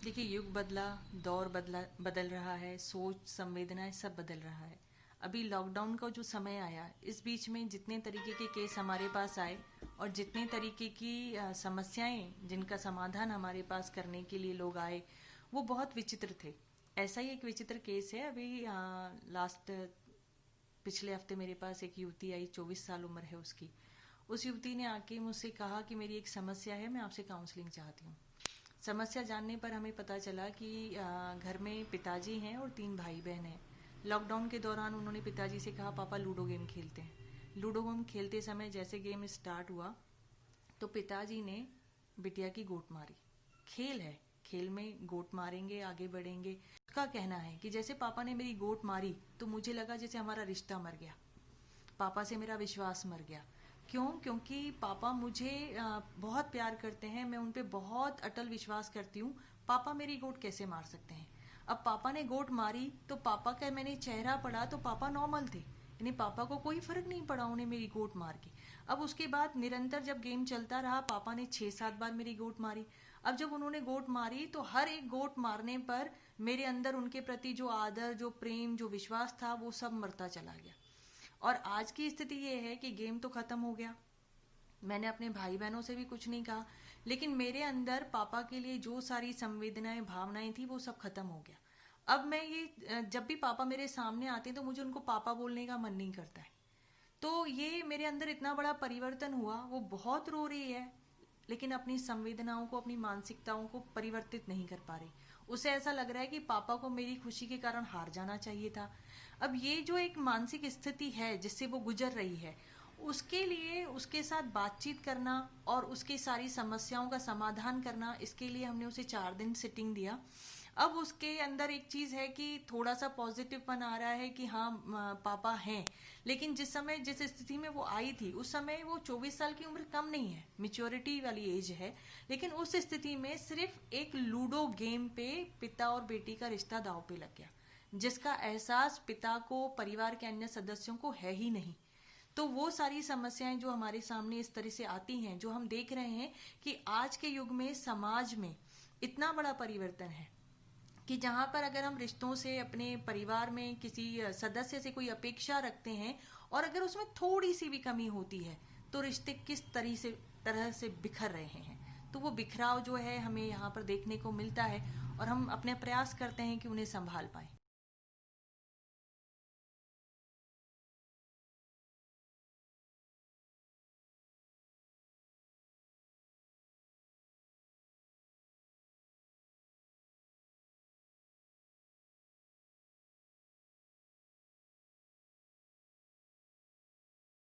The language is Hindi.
देखिए, युग बदला, दौर बदल रहा है, सोच संवेदनाएं सब बदल रहा है। अभी लॉकडाउन का जो समय आया, इस बीच में जितने तरीके के केस हमारे पास आए और जितने तरीके की समस्याएं जिनका समाधान हमारे पास करने के लिए लोग आए, वो बहुत विचित्र थे। ऐसा ही एक विचित्र केस है। अभी लास्ट पिछले हफ्ते मेरे पास एक युवती आई, 24 साल उम्र है उसकी। उस युवती ने आके मुझसे कहा कि मेरी एक समस्या है, मैं आपसे काउंसलिंग चाहती हूँ। समस्या जानने पर हमें पता चला कि घर में पिताजी हैं और 3 भाई बहन हैं। लॉकडाउन के दौरान उन्होंने पिताजी से कहा, पापा लूडो गेम खेलते हैं। लूडो गेम खेलते समय जैसे गेम स्टार्ट हुआ तो पिताजी ने बिटिया की गोट मारी। खेल है, खेल में गोट मारेंगे, आगे बढ़ेंगे। उसका कहना है कि जैसे पापा ने मेरी गोट मारी तो मुझे लगा जैसे हमारा रिश्ता मर गया, पापा से मेरा विश्वास मर गया। क्यों? क्योंकि पापा मुझे बहुत प्यार करते हैं, मैं उन पे बहुत अटल विश्वास करती हूँ। पापा मेरी गोट कैसे मार सकते हैं? अब पापा ने गोट मारी तो पापा का मैंने चेहरा पड़ा तो पापा नॉर्मल थे, यानी पापा को कोई फर्क नहीं पड़ा उन्हें मेरी गोट मार के। अब उसके बाद निरंतर जब गेम चलता रहा, पापा ने 6-7 बार मेरी गोट मारी। अब जब उन्होंने गोट मारी तो हर एक गोट मारने पर मेरे अंदर उनके प्रति जो आदर, जो प्रेम, जो विश्वास था, वो सब मरता चला गया। और आज की स्थिति ये है कि गेम तो खत्म हो गया, मैंने अपने भाई बहनों से भी कुछ नहीं कहा, लेकिन मेरे अंदर पापा के लिए जो सारी संवेदनाएं, भावनाएं थी, वो सब खत्म हो गया। अब मैं ये जब भी पापा मेरे सामने आते हैं तो मुझे उनको पापा बोलने का मन नहीं करता है। तो ये मेरे अंदर इतना बड़ा परिवर्तन हुआ। वो बहुत रो रही है, लेकिन अपनी संवेदनाओं को, अपनी मानसिकताओं को परिवर्तित नहीं कर पा रही। उसे ऐसा लग रहा है कि पापा को मेरी खुशी के कारण हार जाना चाहिए था। अब ये जो एक मानसिक स्थिति है जिससे वो गुजर रही है, उसके लिए उसके साथ बातचीत करना और उसकी सारी समस्याओं का समाधान करना, इसके लिए हमने उसे 4 दिन सिटिंग दिया। अब उसके अंदर एक चीज है कि थोड़ा सा पॉजिटिवपन आ रहा है कि हाँ, पापा हैं। लेकिन जिस समय, जिस स्थिति में वो आई थी, उस समय वो 24 साल की उम्र कम नहीं है, मेच्योरिटी वाली एज है। लेकिन उस स्थिति में सिर्फ एक लूडो गेम पे पिता और बेटी का रिश्ता दांव पे लग गया, जिसका एहसास पिता को, परिवार के अन्य सदस्यों को है ही नहीं। तो वो सारी समस्याएं जो हमारे सामने इस तरह से आती हैं, जो हम देख रहे हैं कि आज के युग में समाज में इतना बड़ा परिवर्तन है कि जहां पर अगर हम रिश्तों से, अपने परिवार में किसी सदस्य से कोई अपेक्षा रखते हैं और अगर उसमें थोड़ी सी भी कमी होती है तो रिश्ते किस तरह से बिखर रहे हैं। तो वो बिखराव जो है हमें यहाँ पर देखने को मिलता है और हम अपने प्रयास करते हैं कि उन्हें संभाल पाए।